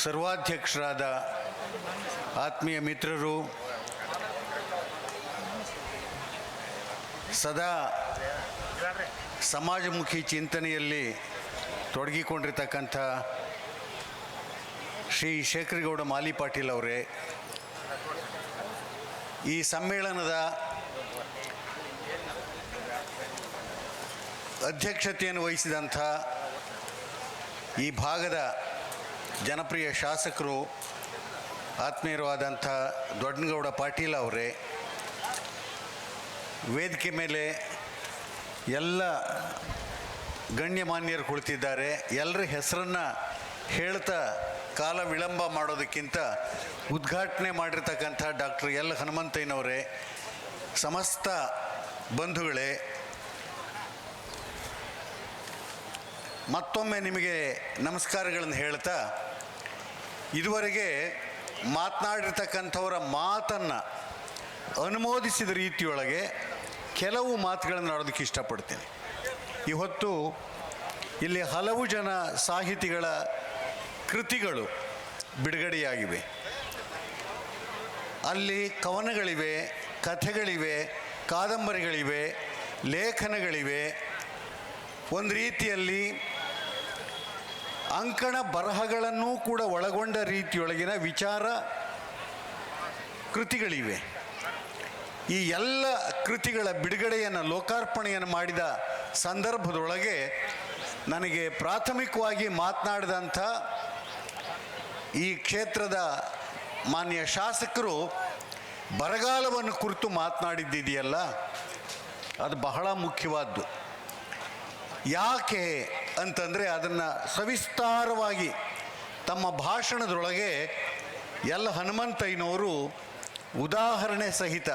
ಸರ್ವಾಧ್ಯಕ್ಷರಾದ ಆತ್ಮೀಯ ಮಿತ್ರರು, ಸದಾ ಸಮಾಜಮುಖಿ ಚಿಂತನೆಯಲ್ಲಿ ತೊಡಗಿಕೊಂಡಿರ್ತಕ್ಕಂಥ ಶ್ರೀ ಶೇಖರಗೌಡ ಮಾಲಿ ಪಾಟೀಲ್ ಅವರೇ, ಈ ಸಮ್ಮೇಳನದ ಅಧ್ಯಕ್ಷತೆಯನ್ನು ವಹಿಸಿದಂಥ ಈ ಭಾಗದ ಜನಪ್ರಿಯ ಶಾಸಕರು ಆತ್ಮೀಯರು ಆದಂಥ ದೊಡ್ಡನಗೌಡ ಪಾಟೀಲ್ ಅವರೇ, ವೇದಿಕೆ ಮೇಲೆ ಎಲ್ಲ ಗಣ್ಯಮಾನ್ಯರು ಕುಳಿತಿದ್ದಾರೆ. ಎಲ್ಲರ ಹೆಸರನ್ನು ಹೇಳ್ತಾ ಕಾಲ ವಿಳಂಬ ಮಾಡೋದಕ್ಕಿಂತ ಉದ್ಘಾಟನೆ ಮಾಡಿರ್ತಕ್ಕಂಥ ಡಾಕ್ಟರ್ ಎಲ್ ಹನುಮಂತಯ್ಯನವರೇ, ಸಮಸ್ತ ಬಂಧುಗಳೇ, ಮತ್ತೊಮ್ಮೆ ನಿಮಗೆ ನಮಸ್ಕಾರಗಳನ್ನು ಹೇಳ್ತಾ, ಇದುವರೆಗೆ ಮಾತನಾಡಿರ್ತಕ್ಕಂಥವರ ಮಾತನ್ನು ಅನುಮೋದಿಸಿದ ರೀತಿಯೊಳಗೆ ಕೆಲವು ಮಾತುಗಳನ್ನು ಆಡೋದಕ್ಕೆ ಇಷ್ಟಪಡ್ತೀನಿ. ಇವತ್ತು ಇಲ್ಲಿ ಹಲವು ಜನ ಸಾಹಿತಿಗಳ ಕೃತಿಗಳು ಬಿಡುಗಡೆಯಾಗಿವೆ. ಅಲ್ಲಿ ಕವನಗಳಿವೆ, ಕಥೆಗಳಿವೆ, ಕಾದಂಬರಿಗಳಿವೆ, ಲೇಖನಗಳಿವೆ. ಒಂದು ರೀತಿಯಲ್ಲಿ ಅಂಕಣ ಬರಹಗಳನ್ನೂ ಕೂಡ ಒಳಗೊಂಡ ರೀತಿಯೊಳಗಿನ ವಿಚಾರ ಕೃತಿಗಳಿವೆ. ಈ ಎಲ್ಲ ಕೃತಿಗಳ ಬಿಡುಗಡೆಯನ್ನು, ಲೋಕಾರ್ಪಣೆಯನ್ನು ಮಾಡಿದ ಸಂದರ್ಭದೊಳಗೆ ನನಗೆ ಪ್ರಾಥಮಿಕವಾಗಿ ಮಾತನಾಡಿದಂಥ ಈ ಕ್ಷೇತ್ರದ ಮಾನ್ಯ ಶಾಸಕರು ಬರಗಾಲವನ್ನು ಕುರಿತು ಮಾತನಾಡಿದ್ದಿದೆಯಲ್ಲ, ಅದು ಬಹಳ ಮುಖ್ಯವಾದ್ದು. ಯಾಕೆ ಅಂತಂದರೆ ಅದನ್ನು ಸವಿಸ್ತಾರವಾಗಿ ತಮ್ಮ ಭಾಷಣದೊಳಗೆ ಎಲ್ ಹನುಮಂತಯ್ಯನವರು ಉದಾಹರಣೆ ಸಹಿತ,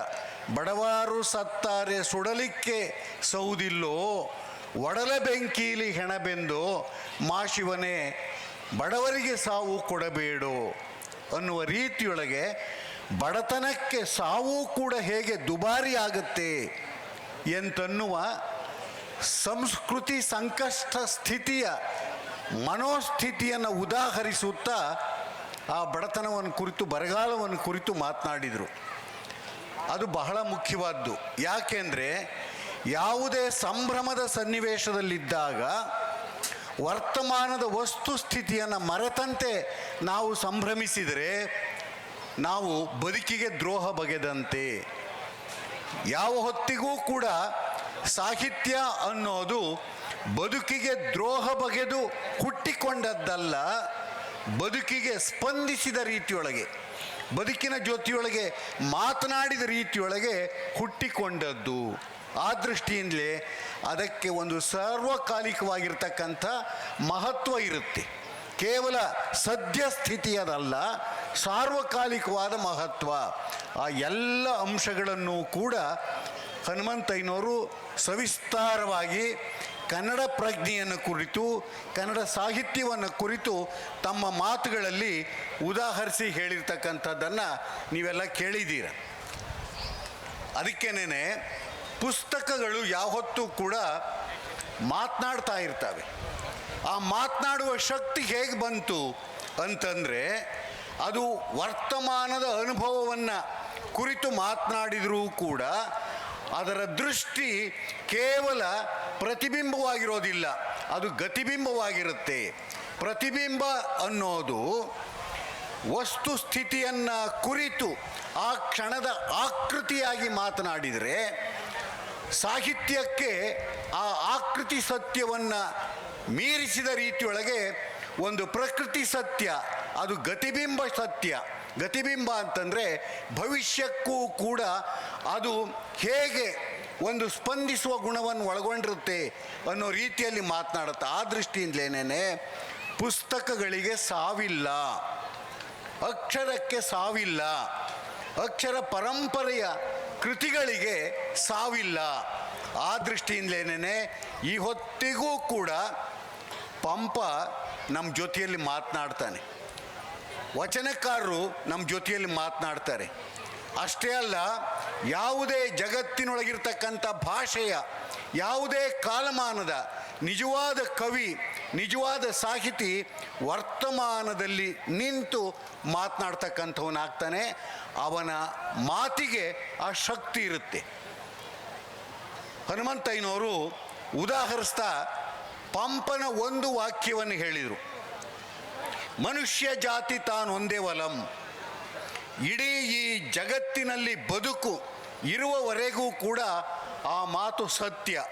ಬಡವಾರು ಸತ್ತಾರೆ ಸುಡಲಿಕ್ಕೆ ಸೌದಿಲ್ಲೋ, ಒಡಲ ಬೆಂಕೀಲಿ ಹೆಣಬೆಂದು ಮಾಶಿವನೇ ಬಡವರಿಗೆ ಸಾವು ಕೊಡಬೇಡೋ ಅನ್ನುವ ರೀತಿಯೊಳಗೆ ಬಡತನಕ್ಕೆ ಸಾವು ಕೂಡ ಹೇಗೆ ದುಬಾರಿ ಆಗುತ್ತೆ ಎಂತನ್ನುವ ಸಂಸ್ಕೃತಿ ಸಂಕಷ್ಟ ಸ್ಥಿತಿಯ ಮನೋಸ್ಥಿತಿಯನ್ನು ಉದಾಹರಿಸುತ್ತಾ ಆ ಬಡತನವನ್ನು ಕುರಿತು, ಬರಗಾಲವನ್ನು ಕುರಿತು ಮಾತನಾಡಿದರು. ಅದು ಬಹಳ ಮುಖ್ಯವಾದ್ದು. ಯಾಕೆಂದರೆ ಯಾವುದೇ ಸಂಭ್ರಮದ ಸನ್ನಿವೇಶದಲ್ಲಿದ್ದಾಗ ವರ್ತಮಾನದ ವಸ್ತುಸ್ಥಿತಿಯನ್ನು ಮರೆತಂತೆ ನಾವು ಸಂಭ್ರಮಿಸಿದರೆ ನಾವು ಬದುಕಿಗೆ ದ್ರೋಹ ಬಗೆದಂತೆ. ಯಾವ ಹೊತ್ತಿಗೂ ಕೂಡ ಸಾಹಿತ್ಯ ಅನ್ನೋದು ಬದುಕಿಗೆ ದ್ರೋಹ ಬಗೆದು ಹುಟ್ಟಿಕೊಂಡದ್ದಲ್ಲ, ಬದುಕಿಗೆ ಸ್ಪಂದಿಸಿದ ರೀತಿಯೊಳಗೆ, ಬದುಕಿನ ಜೊತೆಯೊಳಗೆ ಮಾತನಾಡಿದ ರೀತಿಯೊಳಗೆ ಹುಟ್ಟಿಕೊಂಡದ್ದು. ಆ ದೃಷ್ಟಿಯಿಂದಲೇ ಅದಕ್ಕೆ ಒಂದು ಸಾರ್ವಕಾಲಿಕವಾಗಿರ್ತಕ್ಕಂಥ ಮಹತ್ವ ಇರುತ್ತೆ. ಕೇವಲ ಸದ್ಯಸ್ಥಿತಿಯದಲ್ಲ, ಸಾರ್ವಕಾಲಿಕವಾದ ಮಹತ್ವ. ಆ ಎಲ್ಲ ಅಂಶಗಳನ್ನು ಕೂಡ ಹನುಮಂತಯ್ಯನವರು ಸವಿಸ್ತಾರವಾಗಿ ಕನ್ನಡ ಪ್ರಜ್ಞೆಯನ್ನು ಕುರಿತು, ಕನ್ನಡ ಸಾಹಿತ್ಯವನ್ನು ಕುರಿತು ತಮ್ಮ ಮಾತುಗಳಲ್ಲಿ ಉದಾಹರಿಸಿ ಹೇಳಿರ್ತಕ್ಕಂಥದ್ದನ್ನು ನೀವೆಲ್ಲ ಕೇಳಿದ್ದೀರ. ಅದಕ್ಕೇನೆ ಪುಸ್ತಕಗಳು ಯಾವತ್ತೂ ಕೂಡ ಮಾತನಾಡ್ತಾ ಇರ್ತವೆ. ಆ ಮಾತನಾಡುವ ಶಕ್ತಿ ಹೇಗೆ ಬಂತು ಅಂತಂದರೆ, ಅದು ವರ್ತಮಾನದ ಅನುಭವವನ್ನು ಕುರಿತು ಮಾತನಾಡಿದರೂ ಕೂಡ ಅದರ ದೃಷ್ಟಿ ಕೇವಲ ಪ್ರತಿಬಿಂಬವಾಗಿರೋದಿಲ್ಲ, ಅದು ಗತಿಬಿಂಬವಾಗಿರುತ್ತೆ. ಪ್ರತಿಬಿಂಬ ಅನ್ನೋದು ವಸ್ತುಸ್ಥಿತಿಯನ್ನು ಕುರಿತು ಆ ಕ್ಷಣದ ಆಕೃತಿಯಾಗಿ ಮಾತನಾಡಿದರೆ, ಸಾಹಿತ್ಯಕ್ಕೆ ಆ ಆಕೃತಿ ಸತ್ಯವನ್ನು ಮೀರಿಸಿದ ರೀತಿಯೊಳಗೆ ಒಂದು ಪ್ರಕೃತಿ ಸತ್ಯ, ಅದು ಗತಿಬಿಂಬ ಸತ್ಯ. ಗತಿಬಿಂಬ ಅಂತಂದರೆ ಭವಿಷ್ಯಕ್ಕೂ ಕೂಡ ಅದು ಹೇಗೆ ಒಂದು ಸ್ಪಂದಿಸುವ ಗುಣವನ್ನು ಒಳಗೊಂಡಿರುತ್ತೆ ಅನ್ನೋ ರೀತಿಯಲ್ಲಿ ಮಾತನಾಡುತ್ತೆ. ಆ ದೃಷ್ಟಿಯಿಂದಲೇನೆ ಪುಸ್ತಕಗಳಿಗೆ ಸಾವಿಲ್ಲ, ಅಕ್ಷರಕ್ಕೆ ಸಾವಿಲ್ಲ, ಅಕ್ಷರ ಪರಂಪರೆಯ ಕೃತಿಗಳಿಗೆ ಸಾವಿಲ್ಲ. ಆ ದೃಷ್ಟಿಯಿಂದಲೇನೆ ಈ ಹೊತ್ತಿಗೂ ಕೂಡ ಪಂಪ ನಮ್ಮ ಜೊತೆಯಲ್ಲಿ ಮಾತನಾಡ್ತಾನೆ, ವಚನಕಾರರು ನಮ್ಮ ಜೊತೆಯಲ್ಲಿ ಮಾತನಾಡ್ತಾರೆ. ಅಷ್ಟೇ ಅಲ್ಲ, ಯಾವುದೇ ಜಗತ್ತಿನೊಳಗಿರ್ತಕ್ಕಂಥ ಭಾಷೆಯ, ಯಾವುದೇ ಕಾಲಮಾನದ, ನಿಜವಾದ ಕವಿ, ನಿಜವಾದ ಸಾಹಿತಿ ವರ್ತಮಾನದಲ್ಲಿ ನಿಂತು ಮಾತನಾಡ್ತಕ್ಕಂಥವನಾಗ್ತಾನೆ. ಅವನ ಮಾತಿಗೆ ಆ ಶಕ್ತಿ ಇರುತ್ತೆ. ಹನುಮಂತಯ್ಯನವರು ಉದಾಹರಿಸ್ತಾ ಪಂಪನ ಒಂದು ವಾಕ್ಯವನ್ನು ಹೇಳಿದರು, ಮನುಷ್ಯ ಜಾತಿ ತಾನೊಂದೇ ವಲಂ. ಇಡೀ ಈ ಜಗತ್ತಿನಲ್ಲಿ ಬದುಕು ಇರುವವರೆಗೂ ಕೂಡ ಆ ಮಾತು ಸತ್ಯ.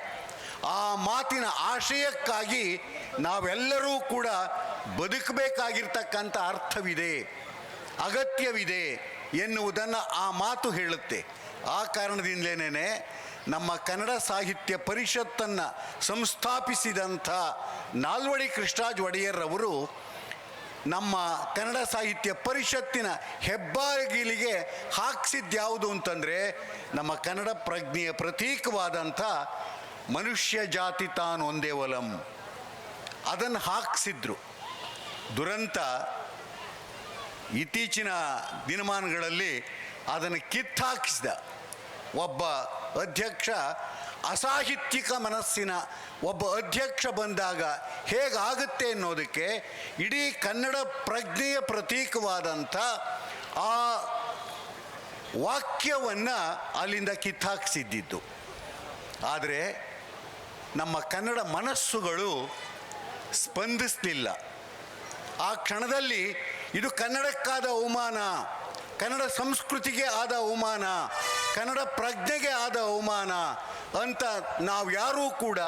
ಆ ಮಾತಿನ ಆಶಯಕ್ಕಾಗಿ ನಾವೆಲ್ಲರೂ ಕೂಡ ಬದುಕಬೇಕಾಗಿರ್ತಕ್ಕಂಥ ಅರ್ಥವಿದೆ, ಅಗತ್ಯವಿದೆ ಎನ್ನುವುದನ್ನು ಆ ಮಾತು ಹೇಳುತ್ತೆ. ಆ ಕಾರಣದಿಂದಲೇ ನಮ್ಮ ಕನ್ನಡ ಸಾಹಿತ್ಯ ಪರಿಷತ್ತನ್ನು ಸಂಸ್ಥಾಪಿಸಿದಂಥ ನಾಲ್ವಡಿ ಕೃಷ್ಣರಾಜ ಒಡೆಯರ್ರವರು ನಮ್ಮ ಕನ್ನಡ ಸಾಹಿತ್ಯ ಪರಿಷತ್ತಿನ ಹೆಬ್ಬಾಗಿಲಿಗೆ ಹಾಕಿಸಿದ್ಯಾವುದು ಅಂತಂದರೆ ನಮ್ಮ ಕನ್ನಡ ಪ್ರಜ್ಞೆಯ ಪ್ರತೀಕವಾದಂಥ ಮನುಷ್ಯ ಜಾತಿ ತಾನೊಂದೇ ವಲಂ. ಅದನ್ನು ಹಾಕಿಸಿದ್ರು. ದುರಂತ ಇತ್ತೀಚಿನ ದಿನಮಾನಗಳಲ್ಲಿ ಅದನ್ನು ಕಿತ್ತಾಕಿಸಿದ ಒಬ್ಬ ಅಧ್ಯಕ್ಷ, ಅಸಾಹಿತ್ಯಿಕ ಮನಸ್ಸಿನ ಒಬ್ಬ ಅಧ್ಯಕ್ಷ ಬಂದಾಗ ಹೇಗಾಗುತ್ತೆ ಅನ್ನೋದಕ್ಕೆ ಇಡೀ ಕನ್ನಡ ಪ್ರಜ್ಞೆಯ ಪ್ರತೀಕವಾದಂಥ ಆ ವಾಕ್ಯವನ್ನು ಅಲ್ಲಿಂದ ಕಿತ್ತಾಕಿಸಿದ್ದಿದ್ದು. ಆದರೆ ನಮ್ಮ ಕನ್ನಡ ಮನಸ್ಸುಗಳು ಸ್ಪಂದಿಸಲಿಲ್ಲ. ಆ ಕ್ಷಣದಲ್ಲಿ ಇದು ಕನ್ನಡಕ್ಕಾದ ಅವಮಾನ, ಕನ್ನಡ ಸಂಸ್ಕೃತಿಗೆ ಆದ ಅವಮಾನ, ಕನ್ನಡ ಪ್ರಜ್ಞೆಗೆ ಆದ ಅವಮಾನ ಅಂತ ನಾವು ಯಾರೂ ಕೂಡ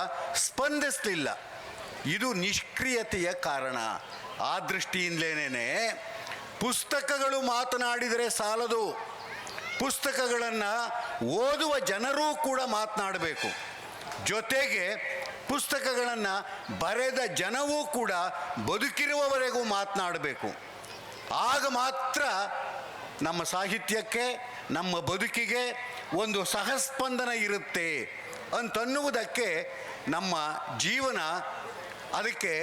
ಸ್ಪಂದಿಸಲಿಲ್ಲ. ಇದು ನಿಷ್ಕ್ರಿಯತೆಯ ಕಾರಣ. ಆ ದೃಷ್ಟಿಯಿಂದಲೇ ಪುಸ್ತಕಗಳು ಮಾತನಾಡಿದರೆ ಸಾಲದು, ಪುಸ್ತಕಗಳನ್ನು ಓದುವ ಜನರೂ ಕೂಡ ಮಾತನಾಡಬೇಕು. ಜೊತೆಗೆ ಪುಸ್ತಕಗಳನ್ನು ಬರೆದ ಜನವೂ ಕೂಡ ಬದುಕಿರುವವರೆಗೂ ಮಾತನಾಡಬೇಕು. ಆಗ ಮಾತ್ರ ನಮ್ಮ ಸಾಹಿತ್ಯಕ್ಕೆ, ನಮ್ಮ ಬದುಕಿಗೆ ಒಂದು ಸಹಸ್ಪಂದನ ಇರುತ್ತೆ ಅಂತನ್ನುವುದಕ್ಕೆ ನಮ್ಮ ಜೀವನ ಅದಕ್ಕೆ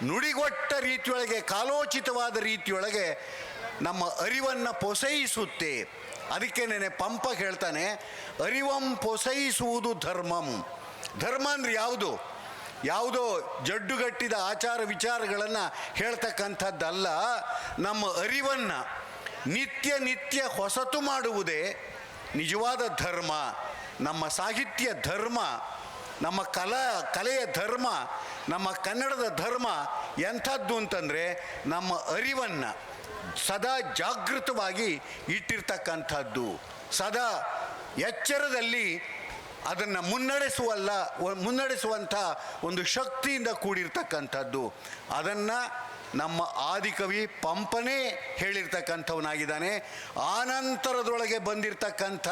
ನುಡಿಗೊಟ್ಟ ರೀತಿಯೊಳಗೆ, ಕಾಲೋಚಿತವಾದ ರೀತಿಯೊಳಗೆ ನಮ್ಮ ಅರಿವನ್ನು ಪೊಸೈಸುತ್ತೆ. ಅದಕ್ಕೇನೆ ಪಂಪ ಹೇಳ್ತಾನೆ, ಅರಿವಂ ಪೊಸೈಸುವುದು ಧರ್ಮಂ. ಧರ್ಮ ಅಂದರೆ ಯಾವುದು? ಯಾವುದೋ ಜಡ್ಡುಗಟ್ಟಿದ ಆಚಾರ ವಿಚಾರಗಳನ್ನು ಹೇಳ್ತಕ್ಕಂಥದ್ದಲ್ಲ. ನಮ್ಮ ಅರಿವನ್ನು ನಿತ್ಯ ನಿತ್ಯ ಹೊಸತು ಮಾಡುವುದೇ ನಿಜವಾದ ಧರ್ಮ. ನಮ್ಮ ಸಾಹಿತ್ಯ ಧರ್ಮ, ನಮ್ಮ ಕಲೆಯ ಧರ್ಮ, ನಮ್ಮ ಕನ್ನಡದ ಧರ್ಮ ಎಂಥದ್ದು ಅಂತಂದರೆ ನಮ್ಮ ಅರಿವನ್ನು ಸದಾ ಜಾಗೃತವಾಗಿ ಇಟ್ಟಿರ್ತಕ್ಕಂಥದ್ದು, ಸದಾ ಎಚ್ಚರದಲ್ಲಿ ಅದನ್ನು ಮುನ್ನಡೆಸುವಂಥ ಒಂದು ಶಕ್ತಿಯಿಂದ ಕೂಡಿರ್ತಕ್ಕಂಥದ್ದು. ಅದನ್ನು ನಮ್ಮ ಆದಿಕವಿ ಪಂಪನೇ ಹೇಳಿರ್ತಕ್ಕಂಥವನಾಗಿದ್ದಾನೆ. ಆನಂತರದೊಳಗೆ ಬಂದಿರತಕ್ಕಂಥ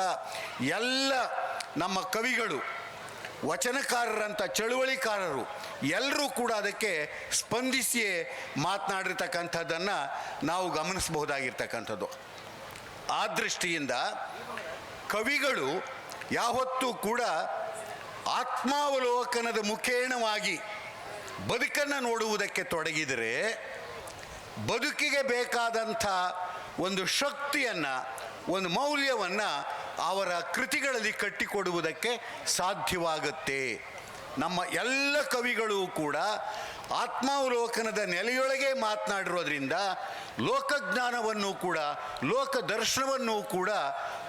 ಎಲ್ಲ ನಮ್ಮ ಕವಿಗಳು, ವಚನಕಾರರಂಥ ಚಳುವಳಿಕಾರರು ಎಲ್ಲರೂ ಕೂಡ ಅದಕ್ಕೆ ಸ್ಪಂದಿಸಿಯೇ ಮಾತನಾಡಿರ್ತಕ್ಕಂಥದ್ದನ್ನು ನಾವು ಗಮನಿಸಬಹುದಾಗಿರ್ತಕ್ಕಂಥದ್ದು. ಆ ದೃಷ್ಟಿಯಿಂದ ಕವಿಗಳು ಯಾವತ್ತೂ ಕೂಡ ಆತ್ಮಾವಲೋಕನದ ಮುಖೇಣವಾಗಿ ಬದುಕನ್ನು ನೋಡುವುದಕ್ಕೆ ತೊಡಗಿದರೆ ಬದುಕಿಗೆ ಬೇಕಾದಂಥ ಒಂದು ಶಕ್ತಿಯನ್ನು, ಒಂದು ಮೌಲ್ಯವನ್ನು ಅವರ ಕೃತಿಗಳಲ್ಲಿ ಕಟ್ಟಿಕೊಡುವುದಕ್ಕೆ ಸಾಧ್ಯವಾಗುತ್ತೆ. ನಮ್ಮ ಎಲ್ಲ ಕವಿಗಳು ಕೂಡ ಆತ್ಮಾವಲೋಕನದ ನೆಲೆಯೊಳಗೆ ಮಾತನಾಡಿರೋದ್ರಿಂದ ಲೋಕಜ್ಞಾನವನ್ನು ಕೂಡ, ಲೋಕದರ್ಶನವನ್ನು ಕೂಡ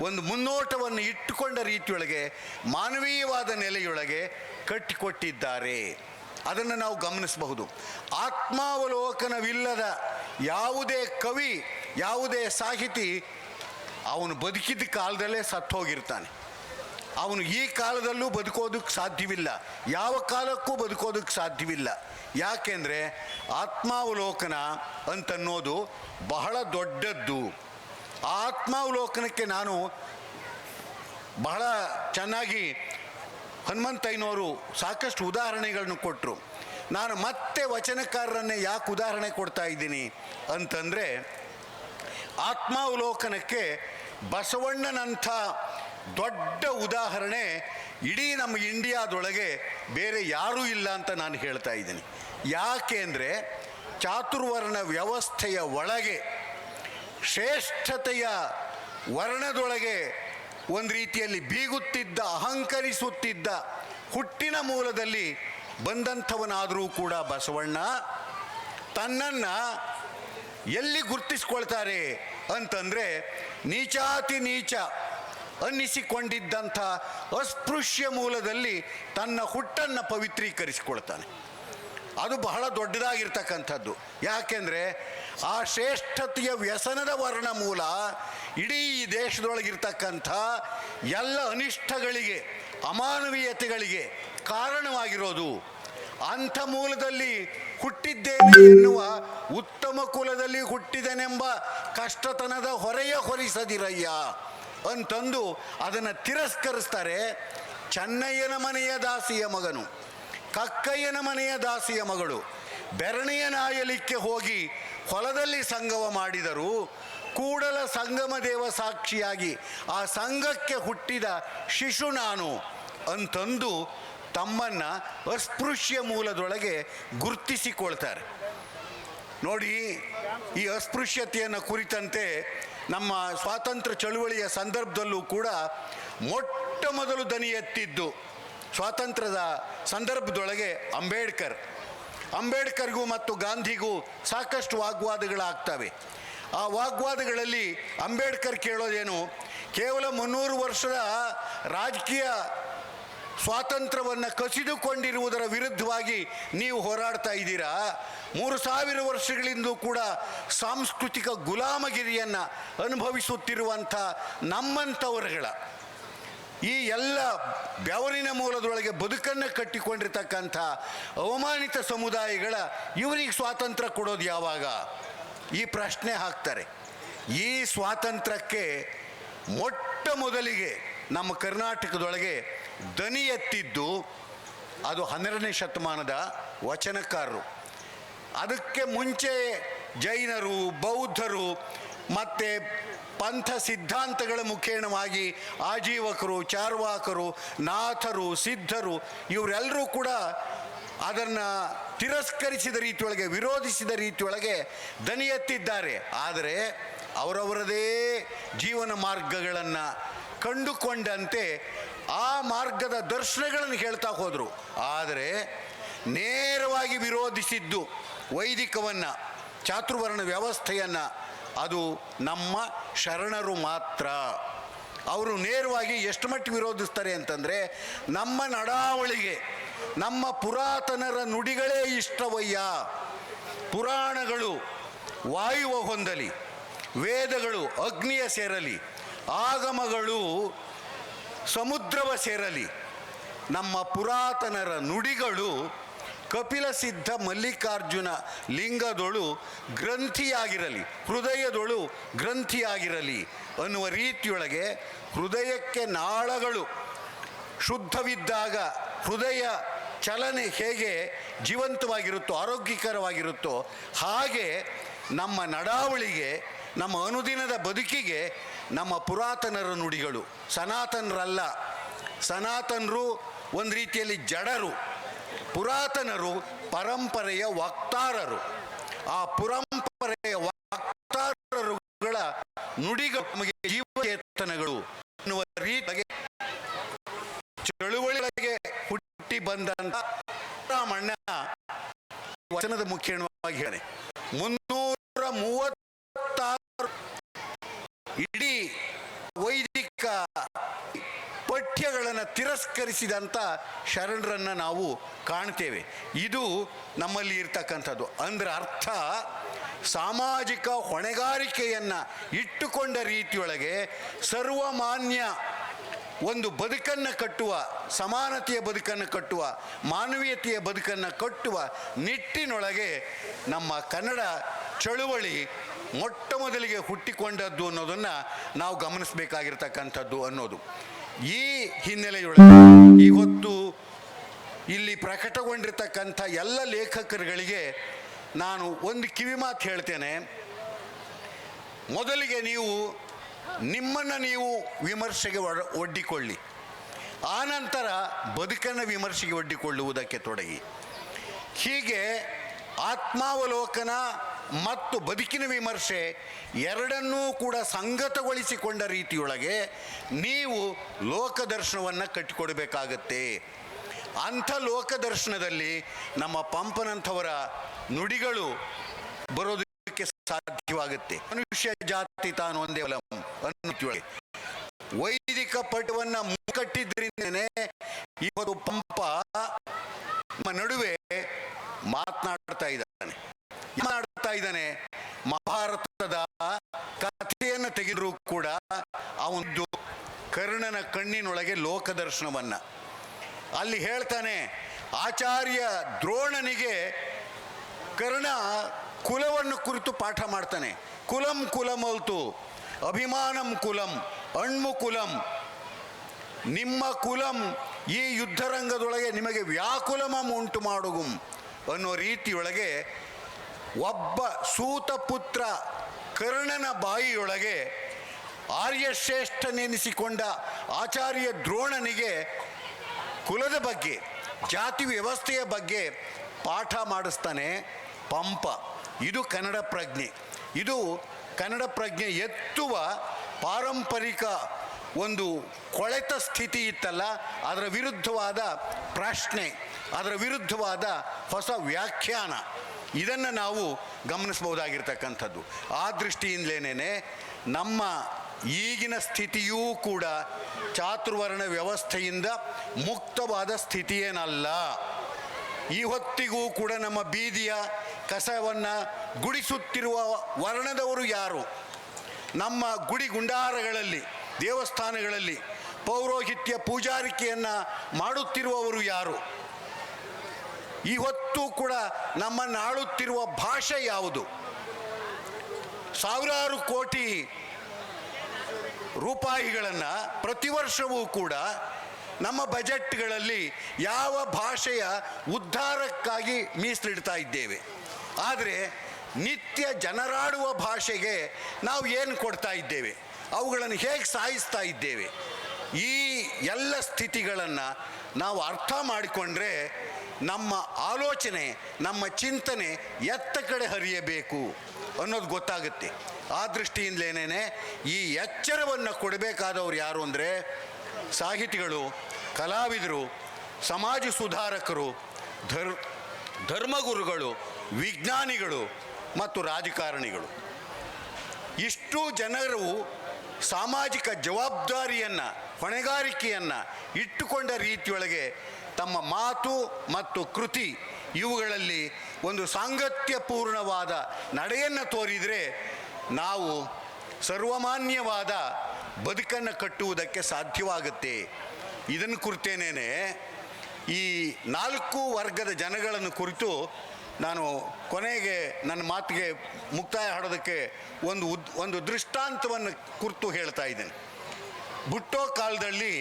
ಒಂದು ಮುನ್ನೋಟವನ್ನು ಇಟ್ಟುಕೊಂಡ ರೀತಿಯೊಳಗೆ ಮಾನವೀಯವಾದ ನೆಲೆಯೊಳಗೆ ಕಟ್ಟಿಕೊಟ್ಟಿದ್ದಾರೆ. ಅದನ್ನು ನಾವು ಗಮನಿಸಬಹುದು. ಆತ್ಮಾವಲೋಕನವಿಲ್ಲದ ಯಾವುದೇ ಕವಿ, ಯಾವುದೇ ಸಾಹಿತಿ ಅವನು ಬದುಕಿದ್ದ ಕಾಲದಲ್ಲೇ ಸತ್ತೋಗಿರ್ತಾನೆ. ಅವನು ಈ ಕಾಲದಲ್ಲೂ ಬದುಕೋದಕ್ಕೆ ಸಾಧ್ಯವಿಲ್ಲ, ಯಾವ ಕಾಲಕ್ಕೂ ಬದುಕೋದಕ್ಕೆ ಸಾಧ್ಯವಿಲ್ಲ. ಯಾಕೆಂದರೆ ಆತ್ಮಾವಲೋಕನ ಅಂತನ್ನೋದು ಬಹಳ ದೊಡ್ಡದ್ದು. ಆ ಆತ್ಮಾವಲೋಕನಕ್ಕೆ ನಾನು ಬಹಳ ಚೆನ್ನಾಗಿ ಹನುಮಂತಯ್ಯನವರು ಸಾಕಷ್ಟು ಉದಾಹರಣೆಗಳನ್ನು ಕೊಟ್ಟರು. ನಾನು ಮತ್ತೆ ವಚನಕಾರರನ್ನೇ ಯಾಕೆ ಉದಾಹರಣೆ ಕೊಡ್ತಾ ಇದ್ದೀನಿ ಅಂತಂದರೆ, ಆತ್ಮಾವಲೋಕನಕ್ಕೆ ಬಸವಣ್ಣನಂಥ ದೊಡ್ಡ ಉದಾಹರಣೆ ಇಡೀ ನಮ್ಮ ಇಂಡಿಯಾದೊಳಗೆ ಬೇರೆ ಯಾರೂ ಇಲ್ಲ ಅಂತ ನಾನು ಹೇಳ್ತಾ ಇದ್ದೀನಿ. ಯಾಕೆ ಅಂದರೆ ಚಾತುರ್ವರ್ಣ ವ್ಯವಸ್ಥೆಯ ಒಳಗೆ ಶ್ರೇಷ್ಠತೆಯ ವರ್ಣದೊಳಗೆ ಒಂದು ರೀತಿಯಲ್ಲಿ ಬೀಗುತ್ತಿದ್ದ, ಅಹಂಕರಿಸುತ್ತಿದ್ದ, ಹುಟ್ಟಿನ ಮೂಲದಲ್ಲಿ ಬಂದಂಥವನಾದರೂ ಕೂಡ ಬಸವಣ್ಣ ತನ್ನನ್ನು ಎಲ್ಲಿ ಗುರುತಿಸ್ಕೊಳ್ತಾರೆ ಅಂತಂದರೆ ನೀಚಾತಿ ನೀಚ ಅನ್ನಿಸಿಕೊಂಡಿದ್ದಂಥ ಅಸ್ಪೃಶ್ಯ ಮೂಲದಲ್ಲಿ ತನ್ನ ಹುಟ್ಟನ್ನು ಪವಿತ್ರೀಕರಿಸಿಕೊಳ್ತಾನೆ. ಅದು ಬಹಳ ದೊಡ್ಡದಾಗಿರ್ತಕ್ಕಂಥದ್ದು. ಯಾಕೆಂದರೆ ಆ ಶ್ರೇಷ್ಠತೆಯ ವ್ಯಸನದ ವರ್ಣ ಮೂಲ ಇಡೀ ದೇಶದೊಳಗಿರ್ತಕ್ಕಂಥ ಎಲ್ಲ ಅನಿಷ್ಟಗಳಿಗೆ, ಅಮಾನವೀಯತೆಗಳಿಗೆ ಕಾರಣವಾಗಿರೋದು. ಅಂಥ ಮೂಲದಲ್ಲಿ ಹುಟ್ಟಿದ್ದೇನೆ ಎನ್ನುವ ಉತ್ತಮ ಕುಲದಲ್ಲಿ ಹುಟ್ಟಿದನೆಂಬ ಕಷ್ಟತನದ ಹೊರೆಯ ಹೊರಿಸದಿರಯ್ಯ ಅಂತಂದು ಅದನ್ನು ತಿರಸ್ಕರಿಸ್ತಾರೆ. ಚೆನ್ನಯ್ಯನ ಮನೆಯ ದಾಸಿಯ ಮಗನು, ಕಕ್ಕಯ್ಯನ ಮನೆಯ ದಾಸಿಯ ಮಗಳು ಬೆರಣಿಯ ನಾಯಲಿಕ್ಕೆ ಹೋಗಿ ಹೊಲದಲ್ಲಿ ಸಂಗಮ ಮಾಡಿದರು. ಕೂಡಲ ಸಂಗಮ ದೇವ ಸಾಕ್ಷಿಯಾಗಿ ಆ ಸಂಘಕ್ಕೆ ಹುಟ್ಟಿದ ಶಿಶು ನಾನು ಅಂತಂದು ತಮ್ಮನ್ನು ಅಸ್ಪೃಶ್ಯ ಮೂಲದೊಳಗೆ ಗುರುತಿಸಿಕೊಳ್ತಾರೆ. ನೋಡಿ, ಈ ಅಸ್ಪೃಶ್ಯತೆಯನ್ನು ಕುರಿತಂತೆ ನಮ್ಮ ಸ್ವಾತಂತ್ರ್ಯ ಚಳುವಳಿಯ ಸಂದರ್ಭದಲ್ಲೂ ಕೂಡ ಮೊಟ್ಟ ಮೊದಲು ದನಿ ಎತ್ತಿದ್ದು ಸ್ವಾತಂತ್ರ್ಯದ ಸಂದರ್ಭದೊಳಗೆ ಅಂಬೇಡ್ಕರ್ಗೂ ಮತ್ತು ಗಾಂಧಿಗೂ ಸಾಕಷ್ಟು ವಾಗ್ವಾದಗಳಾಗ್ತವೆ. ಆ ವಾಗ್ವಾದಗಳಲ್ಲಿ ಅಂಬೇಡ್ಕರ್ ಕೇಳೋದೇನು, ಕೇವಲ 300 ವರ್ಷದ ರಾಜಕೀಯ ಸ್ವಾತಂತ್ರ್ಯವನ್ನು ಕಸಿದುಕೊಂಡಿರುವುದರ ವಿರುದ್ಧವಾಗಿ ನೀವು ಹೋರಾಡ್ತಾ ಇದ್ದೀರಾ. 3000 ವರ್ಷಗಳಿಂದ ಕೂಡ ಸಾಂಸ್ಕೃತಿಕ ಗುಲಾಮಗಿರಿಯನ್ನು ಅನುಭವಿಸುತ್ತಿರುವಂಥ ನಮ್ಮಂಥವರುಗಳ ಈ ಎಲ್ಲ ಬೆವರಿನ ಮೂಲದೊಳಗೆ ಬದುಕನ್ನು ಕಟ್ಟಿಕೊಂಡಿರ್ತಕ್ಕಂಥ ಅವಮಾನಿತ ಸಮುದಾಯಗಳ ಇವರಿಗೆ ಸ್ವಾತಂತ್ರ್ಯ ಕೊಡೋದು ಯಾವಾಗ? ಈ ಪ್ರಶ್ನೆ ಹಾಕ್ತಾರೆ. ಈ ಸ್ವಾತಂತ್ರ್ಯಕ್ಕೆ ಮೊಟ್ಟ ಮೊದಲಿಗೆ ನಮ್ಮ ಕರ್ನಾಟಕದೊಳಗೆ ದನಿ ಎತ್ತಿದ್ದು ಅದು 12ನೇ ಶತಮಾನದ ವಚನಕಾರರು. ಅದಕ್ಕೆ ಮುಂಚೆ ಜೈನರು, ಬೌದ್ಧರು ಮತ್ತು ಪಂಥ ಸಿದ್ಧಾಂತಗಳ ಮುಖೇಣವಾಗಿ ಆಜೀವಕರು, ಚಾರ್ವಾಕರು, ನಾಥರು, ಸಿದ್ಧರು ಇವರೆಲ್ಲರೂ ಕೂಡ ಅದನ್ನು ತಿರಸ್ಕರಿಸಿದ ರೀತಿಯೊಳಗೆ, ವಿರೋಧಿಸಿದ ರೀತಿಯೊಳಗೆ ದನಿ ಎತ್ತಿದ್ದಾರೆ. ಆದರೆ ಅವರವರದೇ ಜೀವನ ಮಾರ್ಗಗಳನ್ನು ಕಂಡುಕೊಂಡಂತೆ ಆ ಮಾರ್ಗದ ದರ್ಶನಗಳನ್ನು ಹೇಳ್ತಾ ಹೋದರು. ಆದರೆ ನೇರವಾಗಿ ವಿರೋಧಿಸಿದ್ದು ವೈದಿಕವನ್ನು, ಚಾತುರ್ವರ್ಣ ವ್ಯವಸ್ಥೆಯನ್ನು ಅದು ನಮ್ಮ ಶರಣರು ಮಾತ್ರ. ಅವರು ನೇರವಾಗಿ ಎಷ್ಟು ಮಟ್ಟಿಗೆ ವಿರೋಧಿಸ್ತಾರೆ ಅಂತಂದರೆ, ನಮ್ಮ ನಡಾವಳಿಗೆ ನಮ್ಮ ಪುರಾತನರ ನುಡಿಗಳೇ ಇಷ್ಟವಯ್ಯ, ಪುರಾಣಗಳು ವಾಯುವ ಹೊಂದಲಿ, ವೇದಗಳು ಅಗ್ನಿಯ ಸೇರಲಿ, ಆಗಮಗಳು ಸಮುದ್ರವ ಸೇರಲಿ, ನಮ್ಮ ಪುರಾತನರ ನುಡಿಗಳು ಕಪಿಲ ಸಿದ್ಧ ಮಲ್ಲಿಕಾರ್ಜುನ ಲಿಂಗದೊಳು ಗ್ರಂಥಿಯಾಗಿರಲಿ, ಹೃದಯದೊಳು ಗ್ರಂಥಿಯಾಗಿರಲಿ ಅನ್ನುವ ರೀತಿಯೊಳಗೆ ಹೃದಯಕ್ಕೆ ನಾಳಗಳು ಶುದ್ಧವಿದ್ದಾಗ ಹೃದಯ ಚಲನೆ ಹೇಗೆ ಜೀವಂತವಾಗಿರುತ್ತೋ, ಆರೋಗ್ಯಕರವಾಗಿರುತ್ತೋ, ಹಾಗೆ ನಮ್ಮ ನಡಾವಳಿಗೆ, ನಮ್ಮ ಅನುದಿನದ ಬದುಕಿಗೆ ನಮ್ಮ ಪುರಾತನರ ನುಡಿಗಳು. ಸನಾತನರಲ್ಲ, ಸನಾತನರು ಒಂದು ರೀತಿಯಲ್ಲಿ ಜಡರು, ಪುರಾತನರು ಪರಂಪರೆಯ ವಕ್ತಾರರು. ಆ ಪರಂಪರೆಯ ವಕ್ತಾರರುಗಳ ನುಡಿಗಳು ನಮಗೆ ಜೀವಚೇತನಗಳು ಎನ್ನುವ ರೀತಿಗೆ ಚಳುವಳಿಗೆ ಹುಟ್ಟಿ ಬಂದಂತ ರಾಮಣ್ಣ ವಚನದ ಮುಖೇಣವಾಗಿ ಹೇಳಿ 336 ಇಡೀ ವೈದಿಕ ಪಠ್ಯಗಳನ್ನು ತಿರಸ್ಕರಿಸಿದಂಥ ಶರಣರನ್ನು ನಾವು ಕಾಣ್ತೇವೆ. ಇದು ನಮ್ಮಲ್ಲಿ ಇರ್ತಕ್ಕಂಥದ್ದು. ಅಂದರೆ ಅರ್ಥ, ಸಾಮಾಜಿಕ ಹೊಣೆಗಾರಿಕೆಯನ್ನು ಇಟ್ಟುಕೊಂಡ ರೀತಿಯೊಳಗೆ ಸರ್ವಮಾನ್ಯ ಒಂದು ಬದುಕನ್ನು ಕಟ್ಟುವ, ಸಮಾನತೆಯ ಬದುಕನ್ನು ಕಟ್ಟುವ, ಮಾನವೀಯತೆಯ ಬದುಕನ್ನು ಕಟ್ಟುವ ನಿಟ್ಟಿನೊಳಗೆ ನಮ್ಮ ಕನ್ನಡ ಚಳುವಳಿ ಮೊಟ್ಟ ಮೊದಲಿಗೆ ಹುಟ್ಟಿಕೊಂಡದ್ದು ಅನ್ನೋದನ್ನು ನಾವು ಗಮನಿಸಬೇಕಾಗಿರ್ತಕ್ಕಂಥದ್ದು ಅನ್ನೋದು. ಈ ಹಿನ್ನೆಲೆಯೊಳಗೆ ಇವತ್ತು ಇಲ್ಲಿ ಪ್ರಕಟಗೊಂಡಿರ್ತಕ್ಕಂಥ ಎಲ್ಲ ಲೇಖಕರುಗಳಿಗೆ ನಾನು ಒಂದು ಕಿವಿಮಾತು ಹೇಳ್ತೇನೆ. ಮೊದಲಿಗೆ ನೀವು ನಿಮ್ಮನ್ನು ನೀವು ವಿಮರ್ಶೆಗೆ ಒಡ್ಡಿಕೊಳ್ಳಿ, ಆನಂತರ ಬದುಕನ್ನು ವಿಮರ್ಶೆಗೆ ಒಡ್ಡಿಕೊಳ್ಳುವುದಕ್ಕೆ ತೊಡಗಿ. ಹೀಗೆ ಆತ್ಮಾವಲೋಕನ ಮತ್ತು ಬದುಕಿನ ವಿಮರ್ಶೆ ಎರಡನ್ನೂ ಕೂಡ ಸಂಗತಗೊಳಿಸಿಕೊಂಡ ರೀತಿಯೊಳಗೆ ನೀವು ಲೋಕದರ್ಶನವನ್ನು ಕಟ್ಟಿಕೊಡಬೇಕಾಗತ್ತೆ. ಅಂಥ ಲೋಕದರ್ಶನದಲ್ಲಿ ನಮ್ಮ ಪಂಪನಂಥವರ ನುಡಿಗಳು ಬರೋದಕ್ಕೆ ಸಾಧ್ಯವಾಗುತ್ತೆ. ಮನುಷ್ಯ ಜಾತಿ ತಾನು ಒಂದೇ ಅನ್ನುತ್ತೇಳಿ ವೈದಿಕ ಪಟವನ್ನ ಮುಕ್ಕಟ್ಟಿದ್ರಿಂದನೇ ಇವತ್ತು ಪಂಪ ನಮ್ಮ ನಡುವೆ ಮಾತನಾಡ್ತಾ ಇದ್ದಾನೆ. ಮಹಾಭಾರತದ ಕಥೆಯನ್ನು ತೆಗೆದರೂ ಕೂಡ ಅವನು ಕರ್ಣನ ಕಣ್ಣಿನೊಳಗೆ ಲೋಕದರ್ಶನವನ್ನ ಅಲ್ಲಿ ಹೇಳ್ತಾನೆ. ಆಚಾರ್ಯ ದ್ರೋಣನಿಗೆ ಕರ್ಣ ಕುಲವನ್ನು ಕುರಿತು ಪಾಠ ಮಾಡ್ತಾನೆ. ಕುಲಂ ಕುಲಮಲ್ತು ಅಭಿಮಾನಂ ಕುಲಂ ಅಣ್ಮು ಕುಲಂ, ನಿಮ್ಮ ಕುಲಂ ಈ ಯುದ್ಧರಂಗದೊಳಗೆ ನಿಮಗೆ ವ್ಯಾಕುಲಮ ಉಂಟು ಮಾಡುಗುಂ ಅನ್ನೋ ರೀತಿಯೊಳಗೆ ಒಬ್ಬ ಸೂತಪುತ್ರ ಕರ್ಣನ ಬಾಯಿಯೊಳಗೆ ಆರ್ಯಶ್ರೇಷ್ಠನೆನಿಸಿಕೊಂಡ ಆಚಾರ್ಯ ದ್ರೋಣನಿಗೆ ಕುಲದ ಬಗ್ಗೆ, ಜಾತಿ ವ್ಯವಸ್ಥೆಯ ಬಗ್ಗೆ ಪಾಠ ಮಾಡಿಸ್ತಾನೆ ಪಂಪ. ಇದು ಕನ್ನಡ ಪ್ರಜ್ಞೆ. ಇದು ಕನ್ನಡ ಪ್ರಜ್ಞೆ ಎತ್ತುವ ಪಾರಂಪರಿಕ ಒಂದು ಕೊಳೆತ ಸ್ಥಿತಿ ಇತ್ತಲ್ಲ, ಅದರ ವಿರುದ್ಧವಾದ ಪ್ರಶ್ನೆ, ಅದರ ವಿರುದ್ಧವಾದ ಹೊಸ ವ್ಯಾಖ್ಯಾನ, ಇದನ್ನು ನಾವು ಗಮನಿಸಬಹುದಾಗಿರ್ತಕ್ಕಂಥದ್ದು. ಆ ದೃಷ್ಟಿಯಿಂದಲೇ ನಮ್ಮ ಈಗಿನ ಸ್ಥಿತಿಯೂ ಕೂಡ ಚಾತುರ್ವರ್ಣ ವ್ಯವಸ್ಥೆಯಿಂದ ಮುಕ್ತವಾದ ಸ್ಥಿತಿಯೇನಲ್ಲ. ಈ ಹೊತ್ತಿಗೂ ಕೂಡ ನಮ್ಮ ಬೀದಿಯ ಕಸವನ್ನು ಗುಡಿಸುತ್ತಿರುವ ವರ್ಣದವರು ಯಾರು? ನಮ್ಮ ಗುಡಿ ಗುಂಡಾರಗಳಲ್ಲಿ, ದೇವಸ್ಥಾನಗಳಲ್ಲಿ ಪೌರೋಹಿತ್ಯ ಪೂಜಾರಿಕೆಯನ್ನು ಮಾಡುತ್ತಿರುವವರು ಯಾರು? ಈ ಹೊತ್ತು ಕೂಡ ನಮ್ಮನ್ನು ಆಳುತ್ತಿರುವ ಭಾಷೆ ಯಾವುದು? ಸಾವಿರಾರು ಕೋಟಿ ರೂಪಾಯಿಗಳನ್ನು ಪ್ರತಿ ವರ್ಷವೂ ಕೂಡ ನಮ್ಮ ಬಜೆಟ್ಗಳಲ್ಲಿ ಯಾವ ಭಾಷೆಯ ಉದ್ಧಾರಕ್ಕಾಗಿ ಮೀಸಲಿಡ್ತಾ ಇದ್ದೇವೆ. ಆದರೆ ನಿತ್ಯ ಜನರಾಡುವ ಭಾಷೆಗೆ ನಾವು ಏನು ಕೊಡ್ತಾ ಇದ್ದೇವೆ? ಅವುಗಳನ್ನು ಹೇಗೆ ಸಾಯಿಸ್ತಾ ಇದ್ದೇವೆ? ಈ ಎಲ್ಲ ಸ್ಥಿತಿಗಳನ್ನು ನಾವು ಅರ್ಥ ಮಾಡಿಕೊಂಡ್ರೆ ನಮ್ಮ ಆಲೋಚನೆ, ನಮ್ಮ ಚಿಂತನೆ ಎತ್ತ ಕಡೆ ಹರಿಯಬೇಕು ಅನ್ನೋದು ಗೊತ್ತಾಗುತ್ತೆ. ಆ ದೃಷ್ಟಿಯಿಂದಲೇ ಈ ಎಚ್ಚರವನ್ನು ಕೊಡಬೇಕಾದವರು ಯಾರು ಅಂದರೆ ಸಾಹಿತಿಗಳು, ಕಲಾವಿದರು, ಸಮಾಜ ಸುಧಾರಕರು, ಧರ್ಮಗುರುಗಳು, ವಿಜ್ಞಾನಿಗಳು ಮತ್ತು ರಾಜಕಾರಣಿಗಳು. ಇಷ್ಟು ಜನರು ಸಾಮಾಜಿಕ ಜವಾಬ್ದಾರಿಯನ್ನು, ಹೊಣೆಗಾರಿಕೆಯನ್ನು ಇಟ್ಟುಕೊಂಡ ರೀತಿಯೊಳಗೆ ತಮ್ಮ ಮಾತು ಮತ್ತು ಕೃತಿ ಇವುಗಳಲ್ಲಿ ಒಂದು ಸಾಂಗತ್ಯಪೂರ್ಣವಾದ ನಡೆಯನ್ನು ತೋರಿದರೆ ನಾವು ಸರ್ವಮಾನ್ಯವಾದ ಬದುಕನ್ನು ಕಟ್ಟುವುದಕ್ಕೆ ಸಾಧ್ಯವಾಗುತ್ತೆ. ಇದನ್ನು ಕುರಿತೇನೆ ಈ 4 ವರ್ಗದ ಜನಗಳನ್ನು ಕುರಿತು ನಾನು ಕೊನೆಗೆ ನನ್ನ ಮಾತಿಗೆ ಮುಕ್ತಾಯ ಹಾಡೋದಕ್ಕೆ ಒಂದು ದೃಷ್ಟಾಂತವನ್ನು ಕುರಿತು ಹೇಳ್ತಾ ಇದ್ದೇನೆ. ಭುಟ್ಟೋ ಕಾಲದಲ್ಲಿ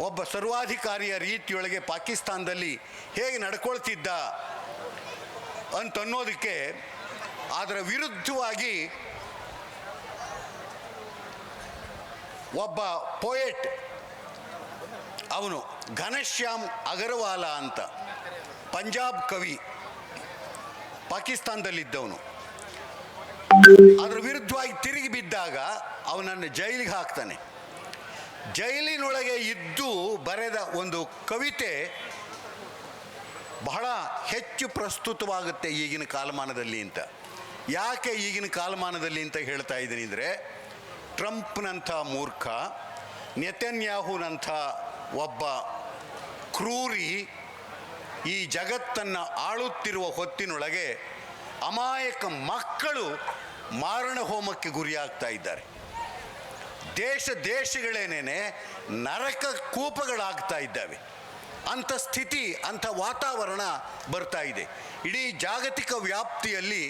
ಒಬ್ಬ ಸರ್ವಾಧಿಕಾರಿಯ ರೀತಿಯೊಳಗೆ ಪಾಕಿಸ್ತಾನದಲ್ಲಿ ಹೇಗೆ ನಡ್ಕೊಳ್ತಿದ್ದ ಅಂತನ್ನೋದಕ್ಕೆ ಅದರ ವಿರುದ್ಧವಾಗಿ ಒಬ್ಬ ಪೋಯೆಟ್, ಅವನು ಘನಶ್ಯಾಮ್ ಅಗರ್ವಾಲ ಅಂತ, ಪಂಜಾಬ್ ಕವಿ, ಪಾಕಿಸ್ತಾನದಲ್ಲಿದ್ದವನು. ಅದರ ವಿರುದ್ಧವಾಗಿ ತಿರುಗಿ ಬಿದ್ದಾಗ ಅವನನ್ನು ಜೈಲಿಗೆ ಹಾಕ್ತಾನೆ. ಜೈಲಿನೊಳಗೆ ಇದ್ದು ಬರೆದ ಒಂದು ಕವಿತೆ ಬಹಳ ಹೆಚ್ಚು ಪ್ರಸ್ತುತವಾಗುತ್ತೆ ಈಗಿನ ಕಾಲಮಾನದಲ್ಲಿ ಅಂತ. ಯಾಕೆ ಈಗಿನ ಕಾಲಮಾನದಲ್ಲಿ ಅಂತ ಹೇಳ್ತಾ ಇದ್ದೀನಿ ಅಂದರೆ, ಟ್ರಂಪ್ನಂಥ ಮೂರ್ಖ, ನೆತನ್ಯಾಹುನಂಥ ಒಬ್ಬ ಕ್ರೂರಿ ಈ ಜಗತ್ತನ್ನು ಆಳುತ್ತಿರುವ ಹೊತ್ತಿನೊಳಗೆ ಅಮಾಯಕ ಮಕ್ಕಳು ಮಾರಣ ಹೋಮಕ್ಕೆ ಗುರಿಯಾಗ್ತಾ ಇದ್ದಾರೆ. ದೇಶಗಳೇನೇ ನರಕ ಕೂಪಗಳಾಗ್ತಾ ಇದ್ದಾವೆ. ಅಂಥ ಸ್ಥಿತಿ, ಅಂಥ ವಾತಾವರಣ ಬರ್ತಾ ಇದೆ. ಇಡೀ ಜಾಗತಿಕ ವ್ಯಾಪ್ತಿಯಲ್ಲಿ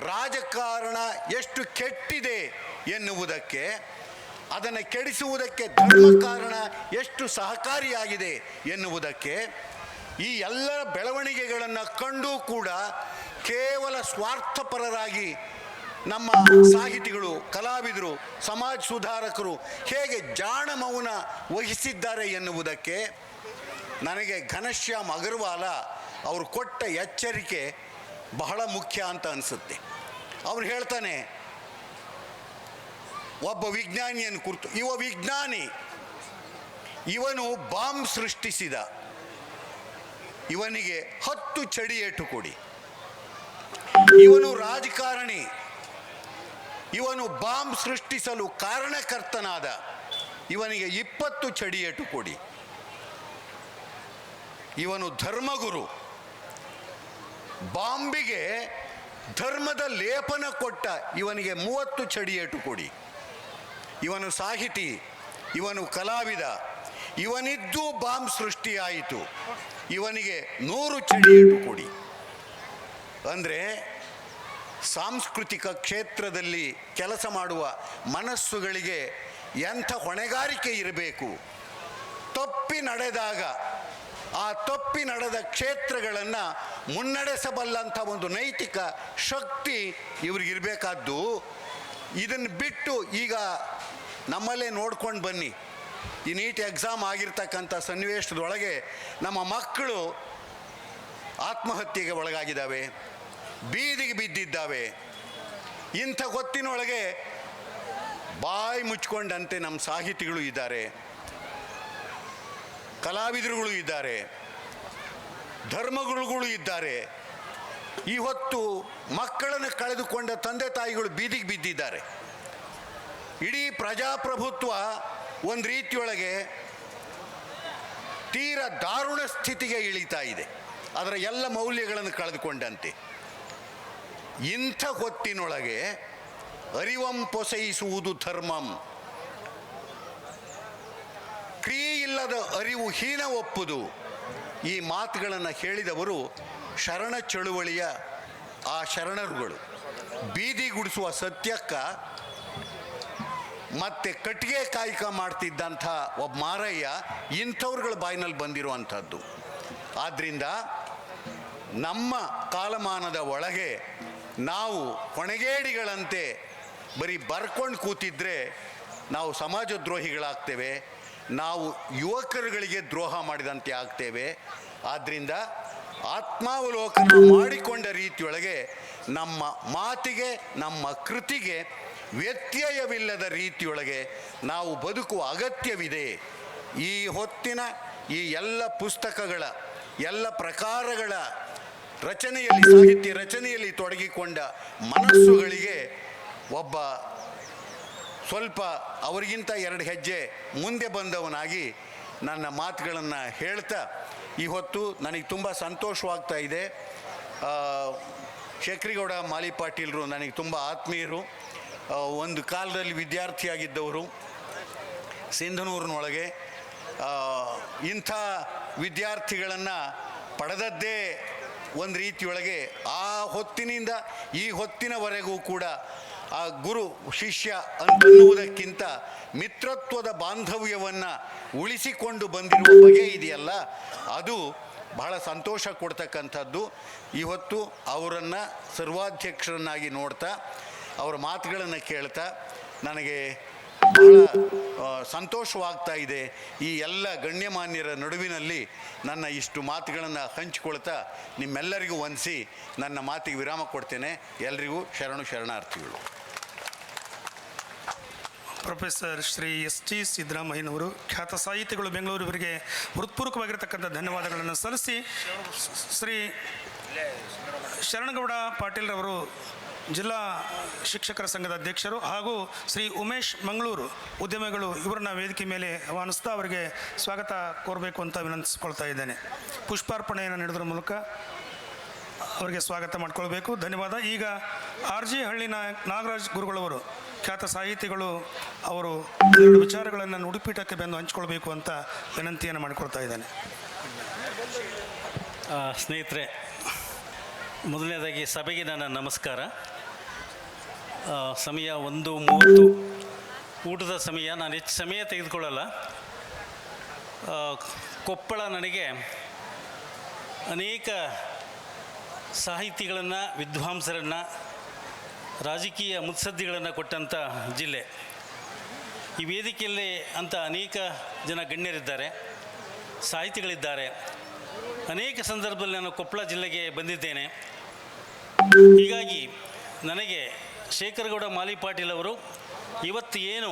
ರಾಜಕಾರಣ ಎಷ್ಟು ಕೆಟ್ಟಿದೆ ಎನ್ನುವುದಕ್ಕೆ, ಅದನ್ನು ಕೆಡಿಸುವುದಕ್ಕೆ ಧರ್ಮಕಾರಣ ಎಷ್ಟು ಸಹಕಾರಿಯಾಗಿದೆ ಎನ್ನುವುದಕ್ಕೆ, ಈ ಎಲ್ಲ ಬೆಳವಣಿಗೆಗಳನ್ನು ಕಂಡು ಕೂಡ ಕೇವಲ ಸ್ವಾರ್ಥಪರರಾಗಿ ನಮ್ಮ ಸಾಹಿತಿಗಳು, ಕಲಾವಿದರು, ಸಮಾಜ ಸುಧಾರಕರು ಹೇಗೆ ಜಾಣ ಮೌನ ವಹಿಸಿದ್ದಾರೆ ಎನ್ನುವುದಕ್ಕೆ ನನಗೆ ಘನಶ್ಯಾಮ್ ಅಗರ್ವಾಲ ಅವರು ಕೊಟ್ಟ ಎಚ್ಚರಿಕೆ ಬಹಳ ಮುಖ್ಯ ಅಂತ ಅನಿಸುತ್ತೆ. ಅವನು ಹೇಳ್ತಾನೆ, ಒಬ್ಬ ವಿಜ್ಞಾನಿಯನ್ನು ಕುರಿತು, ವಿಜ್ಞಾನಿ ಇವನು ಬಾಂಬ್ ಸೃಷ್ಟಿಸಿದ, ಇವನಿಗೆ 10 ಚಡಿಯೇಟು ಕೊಡಿ. ಇವನು ರಾಜಕಾರಣಿ, ಇವನು ಬಾಂಬ್ ಸೃಷ್ಟಿಸಲು ಕಾರಣಕರ್ತನಾದ, ಇವನಿಗೆ 20 ಚಡಿಯೇಟು ಕೊಡಿ. ಇವನು ಧರ್ಮಗುರು, ಬಾಂಬಿಗೆ ಧರ್ಮದ ಲೇಪನ ಕೊಟ್ಟ, ಇವನಿಗೆ 30 ಚಡಿಯೇಟು ಕೊಡಿ. ಇವನು ಸಾಹಿತಿ, ಇವನು ಕಲಾವಿದ, ಇವನಿದ್ದು ಬಾಂಬ್ ಸೃಷ್ಟಿಯಾಯಿತು, ಇವನಿಗೆ 100 ಚಡಿಯೇಟು ಕೊಡಿ. ಅಂದರೆ ಸಾಂಸ್ಕೃತಿಕ ಕ್ಷೇತ್ರದಲ್ಲಿ ಕೆಲಸ ಮಾಡುವ ಮನಸ್ಸುಗಳಿಗೆ ಎಂಥ ಹೊಣೆಗಾರಿಕೆ ಇರಬೇಕು. ತಪ್ಪಿ ನಡೆದಾಗ ಆ ತಪ್ಪಿ ನಡೆದ ಕ್ಷೇತ್ರಗಳನ್ನು ಮುನ್ನಡೆಸಬಲ್ಲಂಥ ಒಂದು ನೈತಿಕ ಶಕ್ತಿ ಇವ್ರಿಗಿರಬೇಕಾದ್ದು. ಇದನ್ನು ಬಿಟ್ಟು ಈಗ ನಮ್ಮಲ್ಲೇ ನೋಡ್ಕೊಂಡು ಬನ್ನಿ, ಈ ನೀಟ್ ಎಕ್ಸಾಮ್ ಆಗಿರ್ತಕ್ಕಂಥ ಸನ್ನಿವೇಶದೊಳಗೆ ನಮ್ಮ ಮಕ್ಕಳು ಆತ್ಮಹತ್ಯೆಗೆ ಒಳಗಾಗಿದ್ದಾವೆ, ಬೀದಿಗೆ ಬಿದ್ದಿದ್ದಾವೆ. ಇಂಥ ಹೊತ್ತಿನೊಳಗೆ ಬಾಯಿ ಮುಚ್ಕೊಂಡಂತೆ ನಮ್ಮ ಸಾಹಿತಿಗಳು ಇದ್ದಾರೆ, ಕಲಾವಿದರುಗಳು ಇದ್ದಾರೆ, ಧರ್ಮಗುರುಗಳು ಇದ್ದಾರೆ. ಈ ಹೊತ್ತು ಮಕ್ಕಳನ್ನು ಕಳೆದುಕೊಂಡ ತಂದೆ ತಾಯಿಗಳು ಬೀದಿಗೆ ಬಿದ್ದಿದ್ದಾರೆ. ಇಡೀ ಪ್ರಜಾಪ್ರಭುತ್ವ ಒಂದು ರೀತಿಯೊಳಗೆ ತೀರ ದಾರುಣ ಸ್ಥಿತಿಗೆ ಇಳಿತಾ ಇದೆ, ಅದರ ಎಲ್ಲ ಮೌಲ್ಯಗಳನ್ನು ಕಳೆದುಕೊಂಡಂತೆ. ಇಂಥ ಹೊತ್ತಿನೊಳಗೆ ಅರಿವಂ ಪೊಸೈಸುವುದು ಧರ್ಮಂ, ಕ್ರಿಯೆ ಇಲ್ಲದ ಅರಿವು ಹೀನ ಒಪ್ಪುದು. ಈ ಮಾತುಗಳನ್ನು ಹೇಳಿದವರು ಶರಣ ಚಳುವಳಿಯ ಆ ಶರಣರುಗಳು. ಬೀದಿಗುಡಿಸುವ ಸತ್ಯಕ್ಕ ಮತ್ತೆ ಕಟ್ಟಿಗೆ ಕಾಯಕ ಮಾಡ್ತಿದ್ದಂಥ ಒಬ್ಬ ಮಾರಯ್ಯ ಇಂಥವ್ರುಗಳ ಬಾಯಿನಲ್ಲಿ ಬಂದಿರುವಂಥದ್ದು. ಆದ್ದರಿಂದ ನಮ್ಮ ಕಾಲಮಾನದ ಒಳಗೆ ನಾವು ಹೊಣೆಗೇಡಿಗಳಂತೆ ಬರೀ ಬರ್ಕೊಂಡು ಕೂತಿದ್ರೆ ನಾವು ಸಮಾಜದ್ರೋಹಿಗಳಾಗ್ತೇವೆ, ನಾವು ಯುವಕರುಗಳಿಗೆ ದ್ರೋಹ ಮಾಡಿದಂತೆ ಆಗ್ತೇವೆ. ಆದ್ದರಿಂದ ಆತ್ಮಾವಲೋಕನ ಮಾಡಿಕೊಂಡ ರೀತಿಯೊಳಗೆ ನಮ್ಮ ಮಾತಿಗೆ, ನಮ್ಮ ಕೃತಿಗೆ ವ್ಯತ್ಯಯವಿಲ್ಲದ ರೀತಿಯೊಳಗೆ ನಾವು ಬದುಕುವ ಅಗತ್ಯವಿದೆ. ಈ ಹೊತ್ತಿನ ಈ ಎಲ್ಲ ಪುಸ್ತಕಗಳ, ಎಲ್ಲ ಪ್ರಕಾರಗಳ ರಚನೆಯಲ್ಲಿ, ಸಾಹಿತ್ಯ ರಚನೆಯಲ್ಲಿ ತೊಡಗಿಕೊಂಡ ಮನಸ್ಸುಗಳಿಗೆ ಒಬ್ಬ ಸ್ವಲ್ಪ ಅವರಿಗಿಂತ 2 ಹೆಜ್ಜೆ ಮುಂದೆ ಬಂದವನಾಗಿ ನನ್ನ ಮಾತುಗಳನ್ನು ಹೇಳ್ತಾ, ಈ ಹೊತ್ತು ನನಗೆ ತುಂಬ ಸಂತೋಷವಾಗ್ತಾ ಇದೆ. ಶೇಖರಿಗೌಡ ಮಾಲಿ ಪಾಟೀಲರು ನನಗೆ ತುಂಬ ಆತ್ಮೀಯರು. ಒಂದು ಕಾಲದಲ್ಲಿ ವಿದ್ಯಾರ್ಥಿಯಾಗಿದ್ದವರು ಸಿಂಧನೂರಿನೊಳಗೆ. ಇಂಥ ವಿದ್ಯಾರ್ಥಿಗಳನ್ನು ಪಡೆದದ್ದೇ ಒಂದು ರೀತಿಯೊಳಗೆ ಆ ಹೊತ್ತಿನಿಂದ ಈ ಹೊತ್ತಿನವರೆಗೂ ಕೂಡ ಆ ಗುರು ಶಿಷ್ಯ ಅಂತನ್ನುವುದಕ್ಕಿಂತ ಮಿತ್ರತ್ವದ ಬಾಂಧವ್ಯವನ್ನು ಉಳಿಸಿಕೊಂಡು ಬಂದಿರುವ ಬಗೆ ಇದೆಯಲ್ಲ, ಅದು ಬಹಳ ಸಂತೋಷ ಕೊಡ್ತಕ್ಕಂಥದ್ದು. ಇವತ್ತು ಅವರನ್ನು ಸರ್ವಾಧ್ಯಕ್ಷರನ್ನಾಗಿ ನೋಡ್ತಾ, ಅವರ ಮಾತುಗಳನ್ನು ಕೇಳ್ತಾ ನನಗೆ ಬಹಳ ಸಂತೋಷವಾಗ್ತಾ ಇದೆ. ಈ ಎಲ್ಲ ಗಣ್ಯಮಾನ್ಯರ ನಡುವಿನಲ್ಲಿ ನನ್ನ ಇಷ್ಟು ಮಾತುಗಳನ್ನು ಹಂಚಿಕೊಳ್ತಾ ನಿಮ್ಮೆಲ್ಲರಿಗೂ ವಂದಿಸಿ ನನ್ನ ಮಾತಿಗೆ ವಿರಾಮ ಕೊಡ್ತೇನೆ. ಎಲ್ರಿಗೂ ಶರಣಾರ್ಥಿಗಳು. ಪ್ರೊಫೆಸರ್ ಶ್ರೀ ST ಸಿದ್ದರಾಮಯ್ಯನವರು, ಖ್ಯಾತ ಸಾಹಿತಿಗಳು, ಬೆಂಗಳೂರು, ಇವರಿಗೆ ಹೃತ್ಪೂರ್ವಕವಾಗಿರತಕ್ಕಂಥ ಧನ್ಯವಾದಗಳನ್ನು ಸಲ್ಲಿಸಿ, ಶ್ರೀ ಶರಣಗೌಡ ಪಾಟೀಲ್ರವರು ಜಿಲ್ಲಾ ಶಿಕ್ಷಕರ ಸಂಘದ ಅಧ್ಯಕ್ಷರು ಹಾಗೂ ಶ್ರೀ ಉಮೇಶ್ ಮಂಗಳೂರು ಉದ್ಯಮಿಗಳು, ಇವರನ್ನ ವೇದಿಕೆ ಮೇಲೆ ಆಹ್ವಾನಿಸ್ತಾ ಅವರಿಗೆ ಸ್ವಾಗತ ಕೋರಬೇಕು ಅಂತ ವಿನಂತಿಸ್ಕೊಳ್ತಾ ಇದ್ದೇನೆ. ಪುಷ್ಪಾರ್ಪಣೆಯನ್ನು ನೀಡೋದ್ರ ಮೂಲಕ ಅವರಿಗೆ ಸ್ವಾಗತ ಮಾಡಿಕೊಳ್ಬೇಕು. ಧನ್ಯವಾದ. ಈಗ RG ಹಳ್ಳಿ ನಾಗರಾಜ್ ಗುರುಗಳವರು, ಖ್ಯಾತ ಸಾಹಿತಿಗಳು, ಅವರು 2 ವಿಚಾರಗಳನ್ನು ನುಡಿಪೀಠಕ್ಕೆ ಬಂದು ಹಂಚಿಕೊಳ್ಬೇಕು ಅಂತ ವಿನಂತಿಯನ್ನು ಮಾಡಿಕೊಳ್ತಾ ಇದ್ದೇನೆ. ಸ್ನೇಹಿತರೆ, ಮೊದಲನೇದಾಗಿ ಸಭೆಗೆ ನನ್ನ ನಮಸ್ಕಾರ. ಸಮಯ 1:30 ಊಟದ ಸಮಯ. ನಾನು ಹೆಚ್ಚು ಸಮಯ ತೆಗೆದುಕೊಳ್ಳಲ್ಲ. ಕೊಪ್ಪಳ ನನಗೆ ಅನೇಕ ಸಾಹಿತಿಗಳನ್ನು, ವಿದ್ವಾಂಸರನ್ನು, ರಾಜಕೀಯ ಮುತ್ಸದ್ದಿಗಳನ್ನು ಕೊಟ್ಟಂಥ ಜಿಲ್ಲೆ. ಈ ವೇದಿಕೆಯಲ್ಲಿ ಅಂಥ ಅನೇಕ ಜನ ಗಣ್ಯರಿದ್ದಾರೆ, ಸಾಹಿತಿಗಳಿದ್ದಾರೆ. ಅನೇಕ ಸಂದರ್ಭದಲ್ಲಿ ನಾನು ಕೊಪ್ಪಳ ಜಿಲ್ಲೆಗೆ ಬಂದಿದ್ದೇನೆ. ಹೀಗಾಗಿ ನನಗೆ ಶೇಖರಗೌಡ ಮಾಲಿ ಪಾಟೀಲ್ ಅವರು ಇವತ್ತು ಏನು